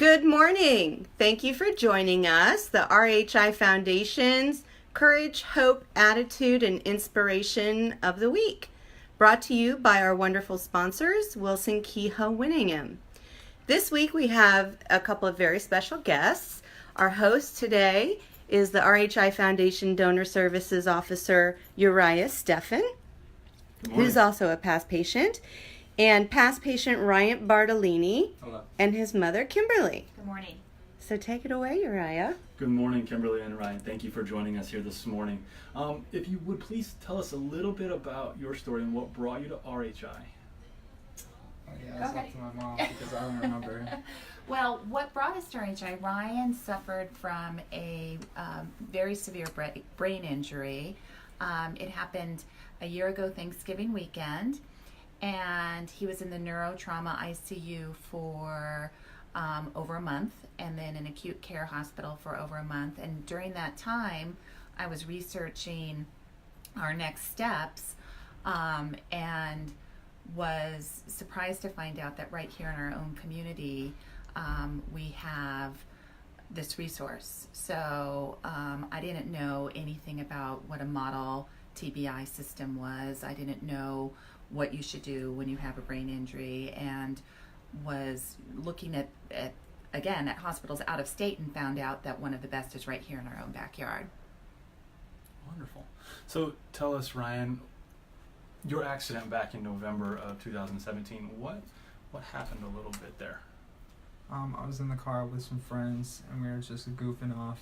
Good morning. Thank you for joining us, the RHI Foundation's Courage, Hope, Attitude, and Inspiration of the Week, brought to you by our wonderful sponsors, Wilson Kehoe Winingham. This week we have a couple of very special guests. Our host today is the RHI Foundation Donor Services Officer, Uriah Steffen, who's also a past patient, and past patient Ryan Bardellini. Hello. And his mother, Kimberly. Good morning. So take it away, Uriah. Good morning, Kimberly and Ryan. Thank you for joining us here this morning. If you would please tell us a little bit about your story and what brought you to RHI. Oh yeah, that's up to my mom because I don't remember. Well, what brought us to RHI, Ryan suffered from a very severe brain injury. It happened a year ago Thanksgiving weekend, and he was in the neurotrauma ICU for over a month, and then in acute care hospital for over a month. And during that time, I was researching our next steps, and was surprised to find out that right here in our own community, we have this resource. So I didn't know anything about what a model TBI system was. I didn't know what you should do when you have a brain injury, and was looking at hospitals out of state and found out that one of the best is right here in our own backyard. Wonderful. So tell us, Ryan, your accident back in November of 2017, what happened a little bit there? I was in the car with some friends and we were just goofing off,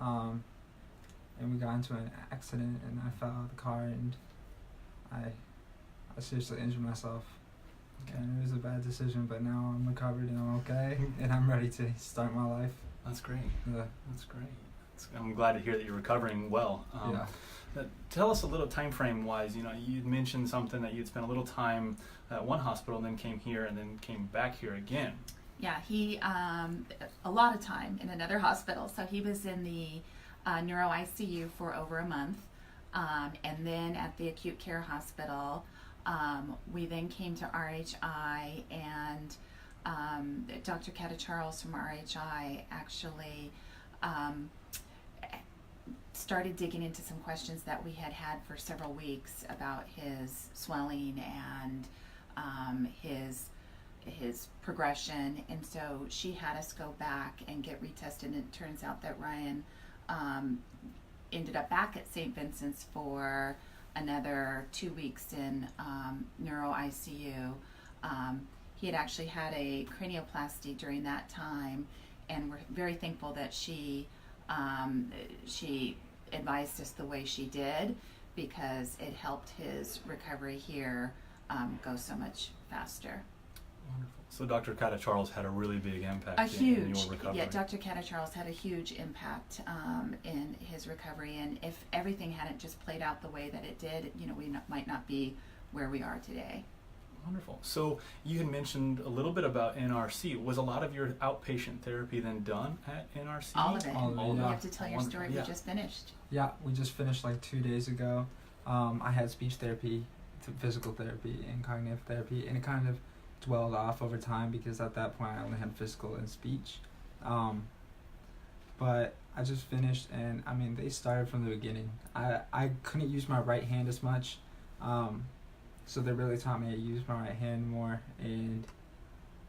and we got into an accident and I fell out of the car and I seriously injured myself. Okay. And it was a bad decision, but now I'm recovered and I'm okay and I'm ready to start my life. That's great. Yeah. That's great. I'm glad to hear that you're recovering well. Tell us a little time frame wise. You mentioned something that you'd spent a little time at one hospital and then came here and then came back here again. Yeah, he a lot of time in another hospital. So he was in the neuro ICU for over a month, and then at the acute care hospital. We then came to RHI, and Dr. Kata Charles from RHI actually started digging into some questions that we had for several weeks about his swelling and his progression. And so she had us go back and get retested, and it turns out that Ryan ended up back at St. Vincent's for another 2 weeks in neuro ICU. He had actually had a cranioplasty during that time, and we're very thankful that she advised us the way she did, because it helped his recovery here go so much faster. Wonderful. So Dr. Kata Charles had a really big impact in your recovery. Yeah, Dr. Kata Charles had a huge impact in his recovery, and if everything hadn't just played out the way that it did, we might not be where we are today. Wonderful. So you had mentioned a little bit about NRC. Was a lot of your outpatient therapy then done at NRC? All of it. All of it, You yeah. have to tell your story. Yeah. We just finished. Yeah, we just finished like 2 days ago. I had speech therapy, physical therapy, and cognitive therapy, and it kind of dwelled off over time because at that point I only had physical and speech. But I just finished, and I mean, they started from the beginning. I couldn't use my right hand as much, so they really taught me to use my right hand more, and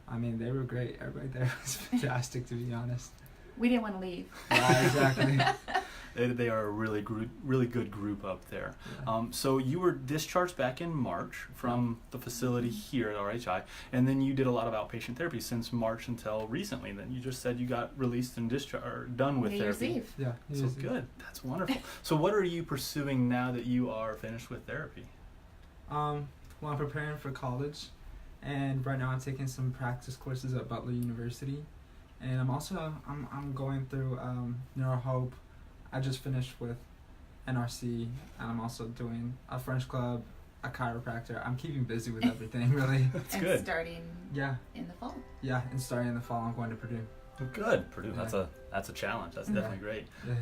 I mean, they were great. Everybody there was fantastic, to be honest. We didn't want to leave. Yeah, exactly. They are a really good group up there. Yeah. So you were discharged back in March from the facility here at RHI, and then you did a lot of outpatient therapy since March until recently. Then you just said you got released and done with New Year's therapy. Eve. Yeah. So good. That's wonderful. So what are you pursuing now that you are finished with therapy? Well, I'm preparing for college, and right now I'm taking some practice courses at Butler University, and I'm going through NeuroHope. I just finished with NRC, and I'm also doing a French club, a chiropractor. I'm keeping busy with everything, really. That's and good. Starting Yeah. in the fall. Yeah, and starting in the fall, I'm going to Purdue. Good. Purdue. Yeah. That's a challenge. That's Yeah. definitely great. Yeah.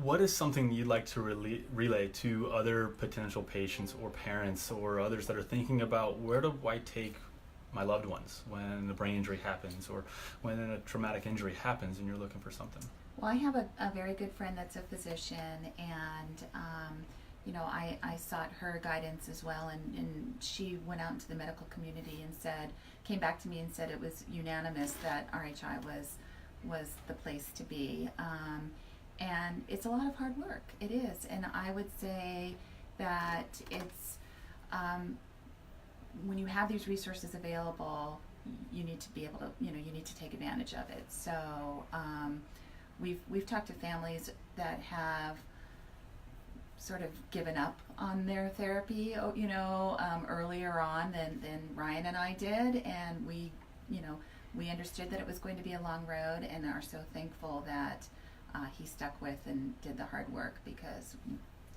What is something you'd like to relay to other potential patients or parents or others that are thinking about where do I take my loved ones when a brain injury happens or when a traumatic injury happens and you're looking for something? Well, I have a very good friend that's a physician, and I sought her guidance as well, and she went out into the medical community and came back to me and said it was unanimous that RHI was the place to be. And it's a lot of hard work. It is, and I would say that it's when you have these resources available, you need to be able to, you need to take advantage of it. So we've talked to families that have sort of given up on their therapy, earlier on than Ryan and I did, and we understood that it was going to be a long road, and are so thankful that he stuck with and did the hard work, because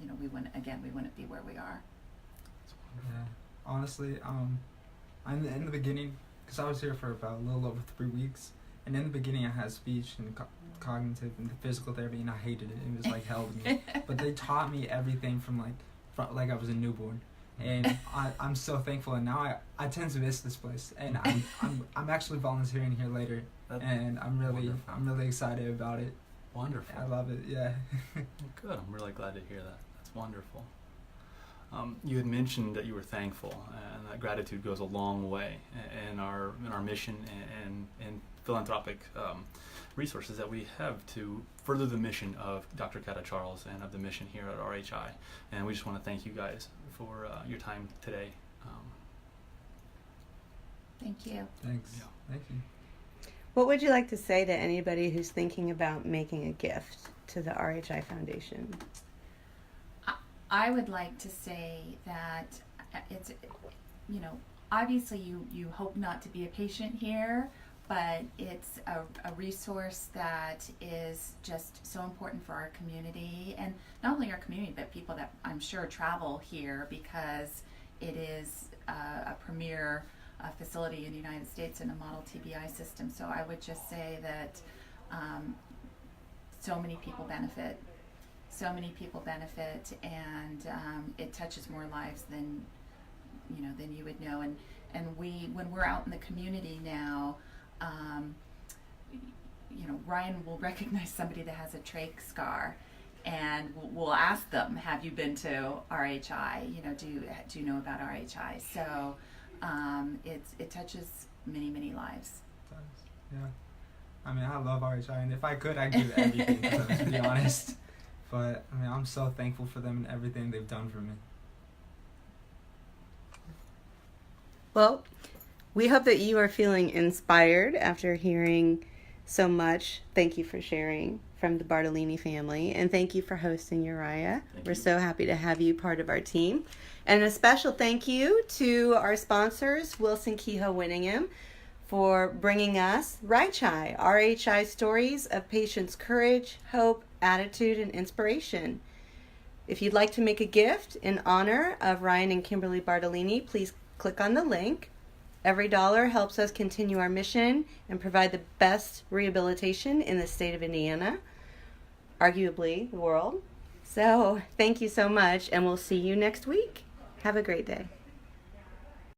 we wouldn't be where we are. Yeah, honestly, in the beginning, because I was here for about a little over 3 weeks, and in the beginning I had speech and cognitive and physical therapy, and I hated it. It was like hell to me. But they taught me everything from like I was a newborn, and I'm so thankful. And now I tend to miss this place, and I'm actually volunteering here later, and I'm really excited about it. Wonderful. I love it. Yeah. Good. I'm really glad to hear that. That's wonderful. You had mentioned that you were thankful, and that gratitude goes a long way in our mission and philanthropic resources that we have to further the mission of Dr. Kata Charles and of the mission here at RHI. And we just want to thank you guys for your time today. Thank you. Thanks. Yeah. Thank you. What would you like to say to anybody who's thinking about making a gift to the RHI Foundation? I would like to say that it's, obviously you hope not to be a patient here, but it's a resource that is just so important for our community, and not only our community, but people that I'm sure travel here, because it is a premier facility in the United States and a model TBI system. So I would just say that so many people benefit, and it touches more lives than you would know. And when we're out in the community now, Ryan will recognize somebody that has a trach scar, and we'll ask them, "Have you been to RHI? Do you know about RHI?" So it touches many lives. Yeah. I mean, I love RHI, and if I could, I'd give everything to them, to be honest. But I mean, I'm so thankful for them and everything they've done for me. Well, we hope that you are feeling inspired after hearing so much. Thank you for sharing from the Bardellini family, and thank you for hosting Uriah. We're so happy to have you part of our team. And a special thank you to our sponsors, Wilson Kehoe Winingham, for bringing us RHI CHAI, RHI Stories of Patients' Courage, Hope, Attitude, and Inspiration. If you'd like to make a gift in honor of Ryan and Kimberly Bardellini, please click on the link. Every dollar helps us continue our mission and provide the best rehabilitation in the state of Indiana, arguably the world. So thank you so much, and we'll see you next week. Have a great day.